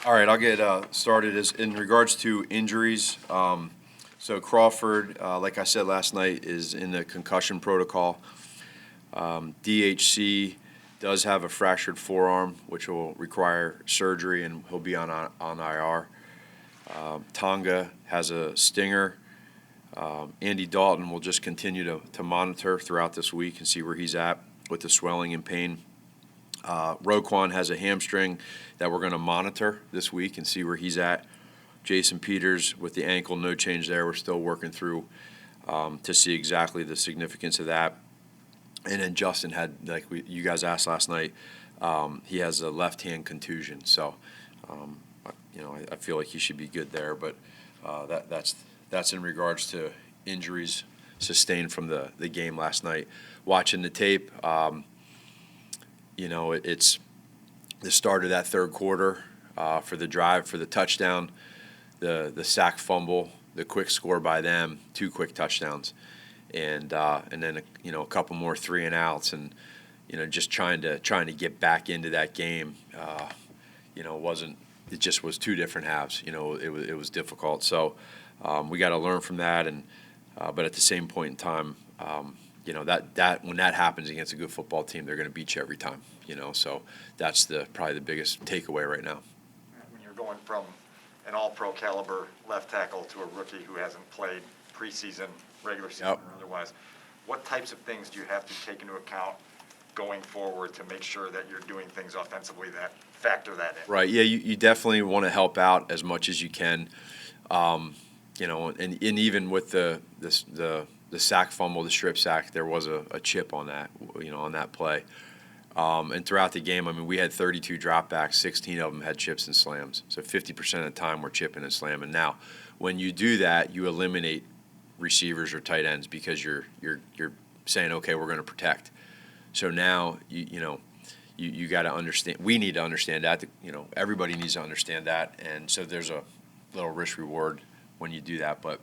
All right, I'll get started. As in regards to injuries, so Crawford, like I said last night, is in the concussion protocol. DHC does have a fractured forearm, which will require surgery, and he'll be on IR. Tonga has a stinger. Andy Dalton will just continue to monitor throughout this week and see where he's at with the swelling and pain. Roquan has a hamstring that we're going to monitor this week and see where he's at. Jason Peters with the ankle, no change there. We're still working through to see exactly the significance of that. And then Justin had, like you guys asked last night, he has a left-hand contusion. So, I feel like he should be good there. But that's in regards to injuries sustained from the game last night. Watching the tape, it's the start of that third quarter for the drive, for the touchdown, the sack fumble, the quick score by them, 2 quick touchdowns, and then a couple more 3 and outs, and just trying to get back into that game. It just was 2 different halves. It was difficult. So we got to learn from that, and but at the same point in time. That when that happens against a good football team, they're going to beat you every time. So that's probably the biggest takeaway right now. When you're going from an all-pro caliber left tackle to a rookie who hasn't played preseason, regular season, or otherwise, what types of things do you have to take into account going forward to make sure that you're doing things offensively that factor that in? Right. Yeah. You definitely want to help out as much as you can. And even with the sack fumble, the strip sack, there was a chip on that, on that play. And throughout the game, we had 32 dropbacks, 16 of them had chips and slams. So 50% of the time we're chipping and slamming. Now, when you do that, you eliminate receivers or tight ends because you're saying, okay, we're going to protect. So now you got to understand. We need to understand that. Everybody needs to understand that, and so there's a little risk reward when you do that, but.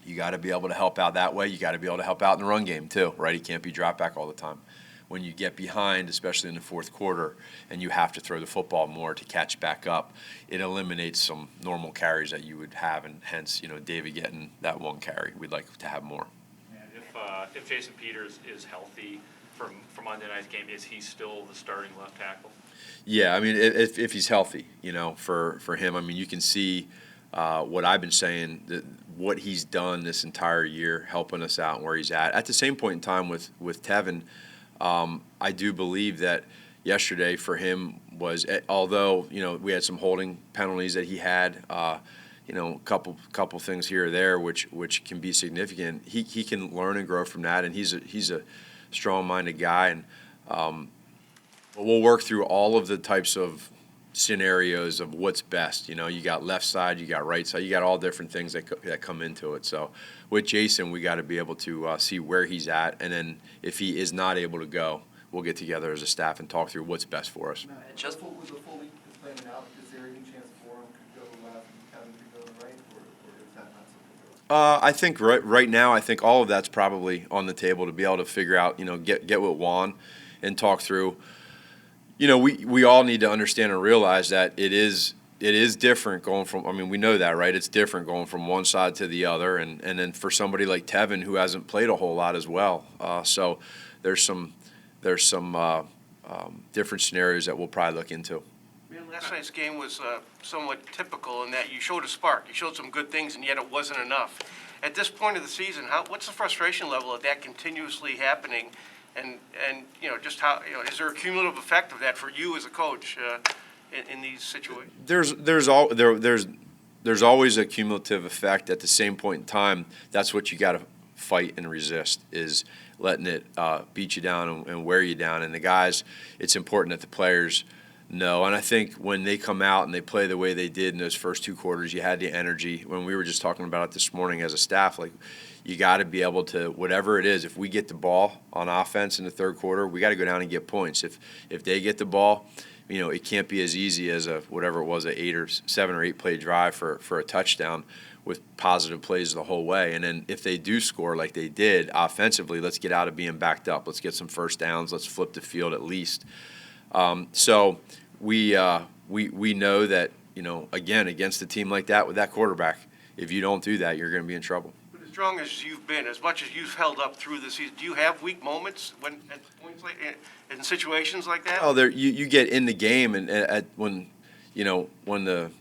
You got to be able to help out that way. You got to be able to help out in the run game too, right? He can't be dropped back all the time. When you get behind, especially in the fourth quarter, and you have to throw the football more to catch back up, it eliminates some normal carries that you would have, and hence, David getting that 1 carry. We'd like to have more. And if Jason Peters is healthy for Monday night's game, is he still the starting left tackle? Yeah, if he's healthy, for him, you can see what I've been saying, what he's done this entire year, helping us out where he's at. At the same point in time with Tevin, I do believe that yesterday for him was, although we had some holding penalties that he had, a couple things here or there which can be significant. He can learn and grow from that, and he's a strong-minded guy, and we'll work through all of the types of scenarios of what's best. You got left side, you got right side, you got all different things that come into it. So with Jason, we got to be able to see where he's at, and then if he is not able to go, we'll get together as a staff and talk through what's best for us. Just with the full week playing out, is there any chance Forum could go left and Kevin could go right, or is that not something? I think right now, I think all of that's probably on the table to be able to figure out, get with Juan and talk through. We all need to understand and realize that it is different going from, we know that, right? It's different going from one side to the other, and then for somebody like Tevin who hasn't played a whole lot as well. So there's some different scenarios that we'll probably look into. Last night's game was somewhat typical in that you showed a spark. You showed some good things, and yet it wasn't enough. At this point of the season, what's the frustration level of that continuously happening? And just how, is there a cumulative effect of that for you as a coach in these situations? There's always a cumulative effect. At the same point in time, that's what you got to fight and resist, is letting it beat you down and wear you down. And the guys, it's important that the players know. And I think when they come out and they play the way they did in those first 2 quarters, you had the energy. When we were just talking about it this morning as a staff, you got to be able to, whatever it is, if we get the ball on offense in the third quarter, we got to go down and get points. If they get the ball, it can't be as easy as whatever it was, a 7 or 8 play drive for a touchdown with positive plays the whole way. And then if they do score like they did offensively, let's get out of being backed up. Let's get some first downs. Let's flip the field at least. So we know that again, against a team like that with that quarterback. If you don't do that, you're going to be in trouble. But as strong as you've been, as much as you've held up through the season, do you have weak moments at points like in situations like that? Oh, you get in the game and when the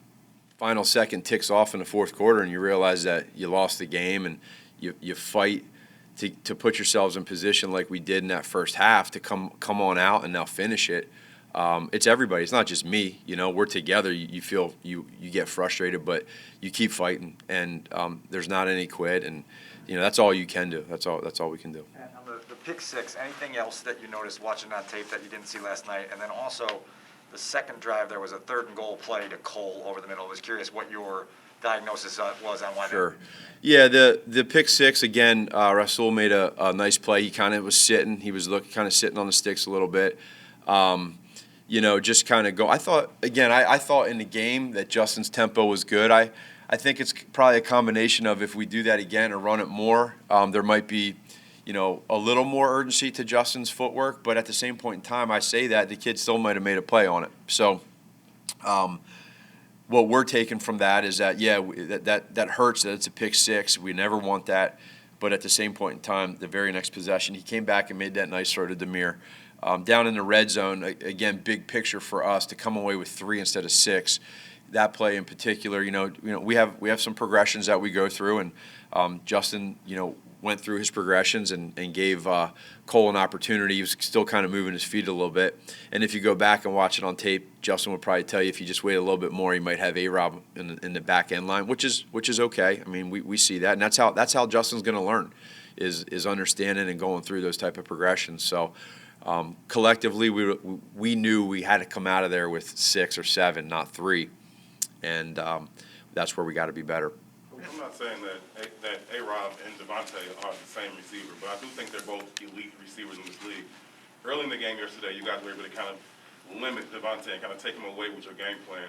final second ticks off in the fourth quarter and you realize that you lost the game and you fight to put yourselves in position like we did in that first half to come on out and now finish it. It's everybody. It's not just me. We're together. You feel you get frustrated, but you keep fighting, and there's not any quit, and that's all you can do. That's all we can do. And on the pick six, anything else that you noticed watching on tape that you didn't see last night? And then also the second drive, there was a 3rd and goal play to Cole over the middle. I was curious what your diagnosis was on why Sure. Yeah, the pick six, again, Rasul made a nice play. He kind of was sitting. He was kind of sitting on the sticks a little bit. Just kind of go. I thought in the game that Justin's tempo was good. I think it's probably a combination of if we do that again or run it more, there might be, a little more urgency to Justin's footwork. But at the same point in time, I say that the kid still might have made a play on it. So what we're taking from that is that, that hurts that it's a pick six. We never want that. But at the same point in time, the very next possession, he came back and made that nice throw to Demir. Down in the red zone, again, big picture for us to come away with 3 instead of 6. That play in particular, we have some progressions that we go through, and Justin, went through his progressions and gave Cole an opportunity. He was still kind of moving his feet a little bit. And if you go back and watch it on tape, Justin would probably tell you if you just wait a little bit more, you might have A-Rob in the back end line, which is okay. I mean, we see that, and that's how Justin's going to learn, is understanding and going through those type of progressions. So. Collectively, we knew we had to come out of there with 6 or 7, not 3, and that's where we got to be better. I'm not saying that A-Rob and Devontae are the same receiver, but I do think they're both elite receivers in this league. Early in the game yesterday, you guys were able to kind of limit Devontae and kind of take him away with your game plan.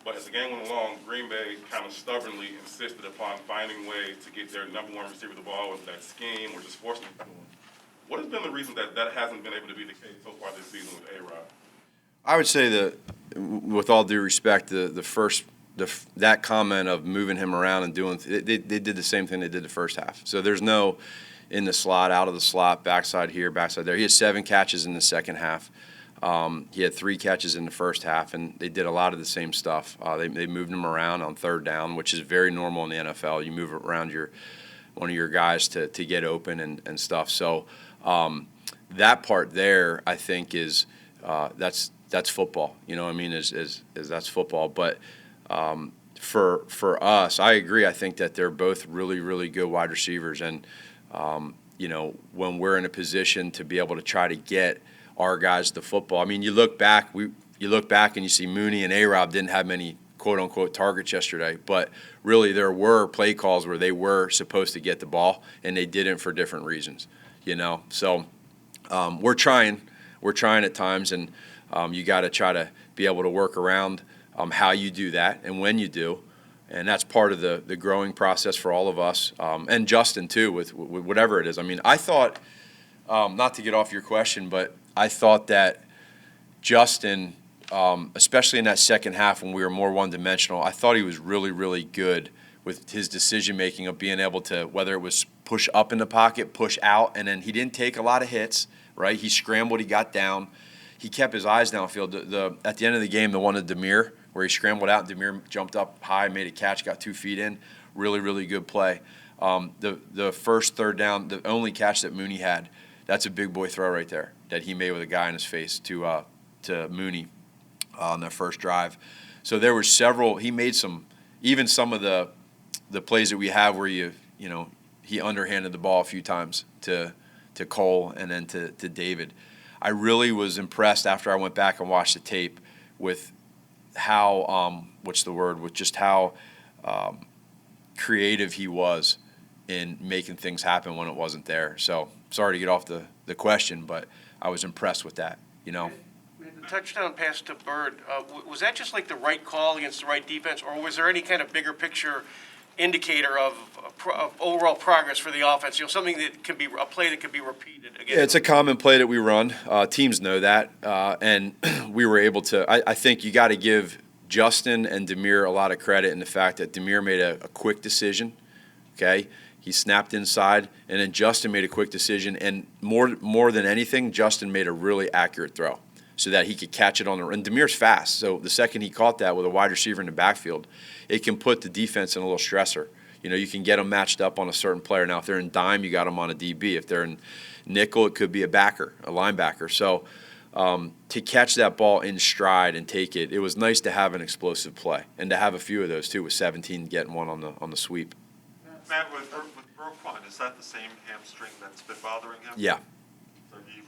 But as the game went along, Green Bay kind of stubbornly insisted upon finding ways to get their number 1 receiver the ball, whether that's scheme or just forcing him to do. What has been the reason that hasn't been able to be the case so far this season with A-Rod? I would say that, with all due respect, that comment of moving him around and doing they did the same thing they did the first half. So there's no in the slot, out of the slot, backside here, backside there. He had 7 catches in the second half. He had 3 catches in the first half, and they did a lot of the same stuff. They moved him around on 3rd down, which is very normal in the NFL. You move around one of your guys to get open and stuff. So. That part there, I think, is that's football. You know what I mean? Is that's football. But for us, I agree. I think that they're both really, really good wide receivers. And when we're in a position to be able to try to get our guys the football, I mean, you look back and you see Mooney and A-Rob didn't have many quote unquote targets yesterday, but really there were play calls where they were supposed to get the ball and they didn't for different reasons. So we're trying at times, and you got to try to be able to work around how you do that and when you do, and that's part of the growing process for all of us, and Justin too with whatever it is. I mean, I thought, not to get off your question, but I thought that Justin, especially in that second half when we were more one-dimensional, I thought he was really, really good with his decision-making of being able to, whether it was push up in the pocket, push out, and then he didn't take a lot of hits, right? He scrambled, he got down. He kept his eyes downfield. At the end of the game, the one to Demir, where he scrambled out, and Demir jumped up high, made a catch, got 2 feet in. Really, really good play. The first 3rd down, the only catch that Mooney had, that's a big boy throw right there that he made with a guy in his face to Mooney on that first drive. So there were several. He made some of the plays that we have where he underhanded the ball a few times to Cole and then to David. I really was impressed after I went back and watched the tape with how with just how creative he was in making things happen when it wasn't there. So sorry to get off the question, but I was impressed with that. The touchdown pass to Bird, was that just like the right call against the right defense, or was there any kind of bigger picture indicator of overall progress for the offense? Something that can be a play that could be repeated again. Yeah, it's a common play that we run. Teams know that, and we were able to. I think you got to give Justin and Demir a lot of credit in the fact that Demir made a quick decision, okay? He snapped inside, and then Justin made a quick decision, and more than anything, Justin made a really accurate throw so that he could catch it on the – and Demir's fast, so the second he caught that with a wide receiver in the backfield, it can put the defense in a little stressor. You know, you can get them matched up on a certain player. Now, if they're in dime, you got them on a DB. If they're in nickel, it could be a backer, a linebacker. So to catch that ball in stride and take it, it was nice to have an explosive play and to have a few of those too, with 17 getting one on the sweep. Matt, with Roquan, is that the same hamstring that's been bothering him? Yeah. So he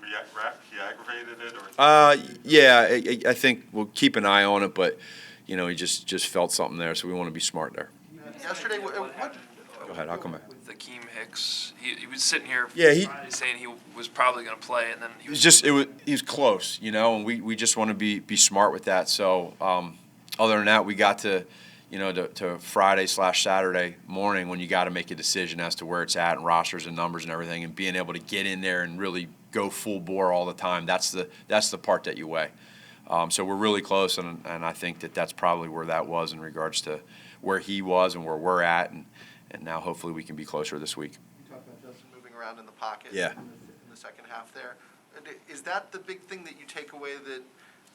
aggravated it, or? Yeah, I think we'll keep an eye on it, but you know, he just felt something there, so we want to be smart there. Yesterday, what Go ahead, I'll come back. With Akeem Hicks, he was sitting here Yeah, Friday saying he was probably going to play, and then He was close, you know, and we just want to be smart with that. So other than that, we got to, you know, to Friday/Saturday morning when you got to make a decision as to where it's at and rosters and numbers and everything, and being able to get in there and really go full bore all the time. That's the part that you weigh. So we're really close, and I think that's probably where that was in regards to where he was and where we're at, and now hopefully we can be closer this week. You talked about Justin moving around in the pocket. Yeah. In the second half there. Is that the big thing that you take away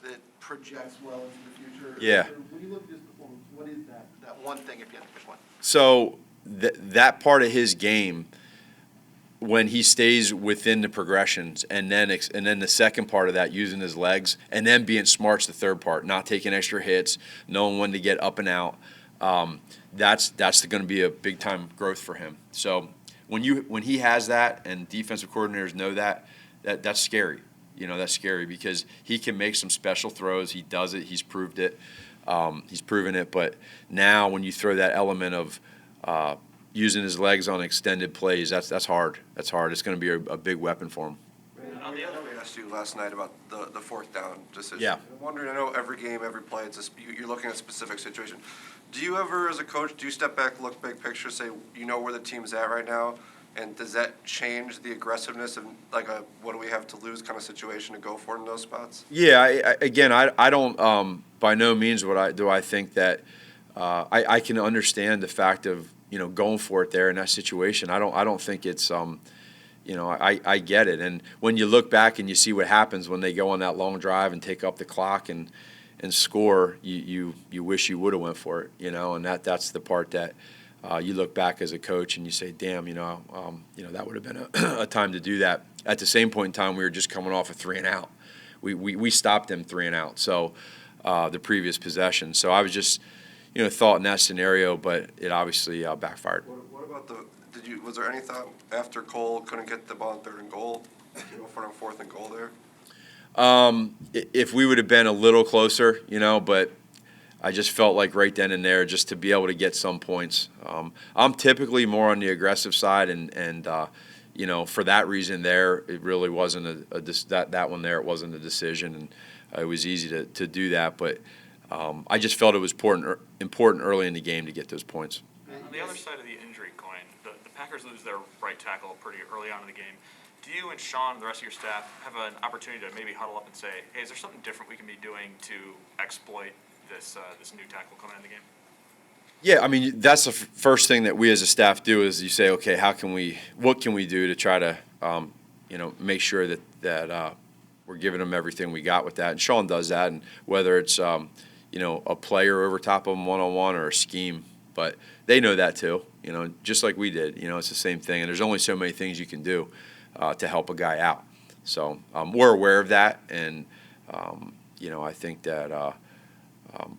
that projects well into the future? Yeah. Or when you look at his performance, what is that one thing if you had to pick one? So that part of his game, when he stays within the progressions, and then the second part of that, using his legs, and then being smart's the third part, not taking extra hits, knowing when to get up and out. That's going to be a big time growth for him. So when he has that, and defensive coordinators know that's scary. You know, that's scary because he can make some special throws. He does it. He's proved it. He's proven it. But now when you throw that element of using his legs on extended plays, that's hard. That's hard. It's going to be a big weapon for him. I know we asked you last night about the fourth down decision. Yeah. I'm wondering, I know every game, every play, you're looking at a specific situation. Do you ever, as a coach, do you step back, look big picture, say, you know where the team's at right now, and does that change the aggressiveness of like a what do we have to lose kind of situation to go for it in those spots? Yeah. I don't. By no means do I think that I can understand the fact of, you know, going for it there in that situation. I don't think it's you know, I get it. And when you look back and you see what happens when they go on that long drive and take up the clock and score, you wish you would have went for it, you know, and that's the part that you look back as a coach and you say, damn, you know, that would have been a time to do that. At the same point in time, we were just coming off a 3-and-out. We stopped them 3-and-out, so the previous possession. So I was just, you know, thought in that scenario, but it obviously backfired. What about was there any thought after Cole couldn't get the ball in 3rd and goal, to go for it on 4th and goal there? If we would have been a little closer, you know, but I just felt like right then and there just to be able to get some points. I'm typically more on the aggressive side, and you know, for that reason there, it really wasn't that one there. It wasn't a decision, and it was easy to do that. But I just felt it was important early in the game to get those points. On the other side of the injury coin, the Packers lose their right tackle pretty early on in the game. Do you and Sean and the rest of your staff have an opportunity to maybe huddle up and say, hey, is there something different we can be doing to exploit this new tackle coming in the game? Yeah, I mean, that's the first thing that we as a staff do is you say, okay, what can we do to try to, you know, make sure that we're giving them everything we got with that. And Sean does that, and whether it's, you know, a player over top of them one-on-one or a scheme, but they know that too, you know, just like we did. You know, it's the same thing, and there's only so many things you can do to help a guy out. So we're aware of that, and, you know, I think that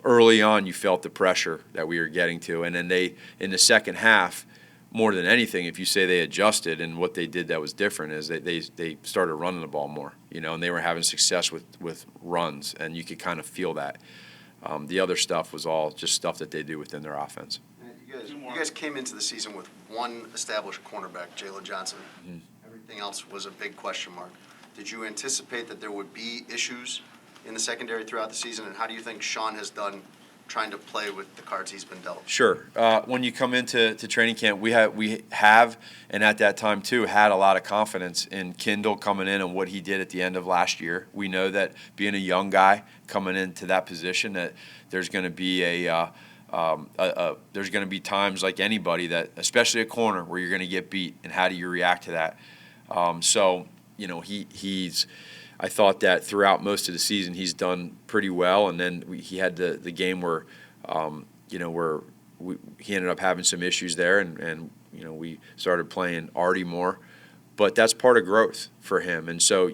early on you felt the pressure that we were getting to, and then in the second half, more than anything, if you say they adjusted, and what they did that was different is they started running the ball more, you know, and they were having success with runs, and you could kind of feel that. The other stuff was all just stuff that they do within their offense. You guys came into the season with one established cornerback, Jalen Johnson. Mm-hmm. Everything else was a big question mark. Did you anticipate that there would be issues in the secondary throughout the season, and how do you think Sean has done trying to play with the cards he's been dealt? Sure. When you come into training camp, we have, and at that time too, had a lot of confidence in Kendall coming in and what he did at the end of last year. We know that being a young guy coming into that position, that there's going to be there's going to be times like anybody that, especially a corner, where you're going to get beat, and how do you react to that? So he's. I thought that throughout most of the season he's done pretty well, and then he had the game where, where he ended up having some issues there, and we started playing Artie more, but that's part of growth for him, and so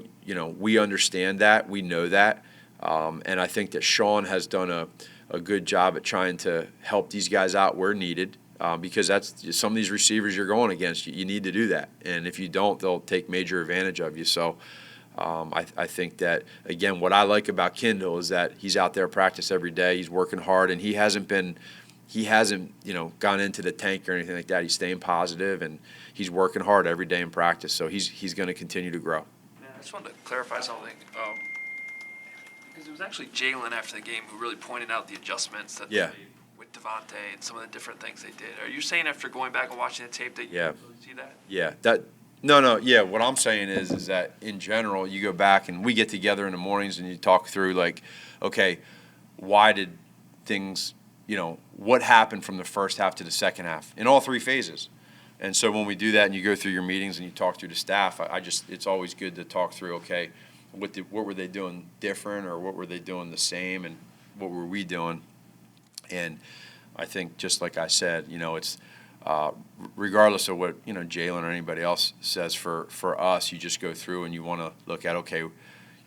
we understand that, we know that, and I think that Sean has done a good job at trying to help these guys out where needed, because that's some of these receivers you're going against. You need to do that, and if you don't, they'll take major advantage of you. So. I think that, again, what I like about Kendall is that he's out there practice every day. He's working hard, and he hasn't gone into the tank or anything like that. He's staying positive, and he's working hard every day in practice. So he's going to continue to grow. Yeah, I just wanted to clarify something. Because it was actually Jalen after the game who really pointed out the adjustments that they made with Devontae and some of the different things they did. Are you saying after going back and watching the tape that you really see that? Yeah, No, yeah, what I'm saying is that in general, you go back and we get together in the mornings and you talk through, like, okay, why did things, what happened from the first half to the second half in all three phases? And so when we do that and you go through your meetings and you talk through the staff, it's always good to talk through, okay, what were they doing different, or what were they doing the same, and what were we doing? And I think, just like I said, it's, regardless of what Jalen or anybody else says, for us, you just go through and you want to look at, okay,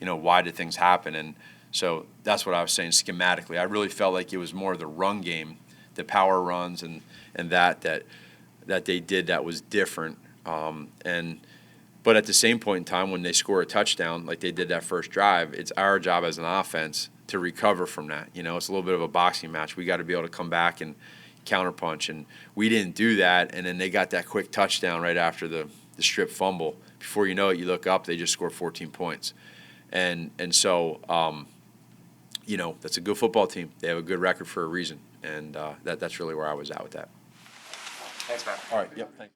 why did things happen? And so that's what I was saying schematically. I really felt like it was more the run game, the power runs, and that they did that was different. But at the same point in time, when they score a touchdown like they did that first drive, it's our job as an offense to recover from that. It's a little bit of a boxing match. We got to be able to come back and counterpunch, and we didn't do that, and then they got that quick touchdown right after the strip fumble. Before you know it, you look up, they just scored 14 points, and so that's a good football team. They have a good record for a reason, and that's really where I was at with that. Thanks, Matt. All right, yep, thanks.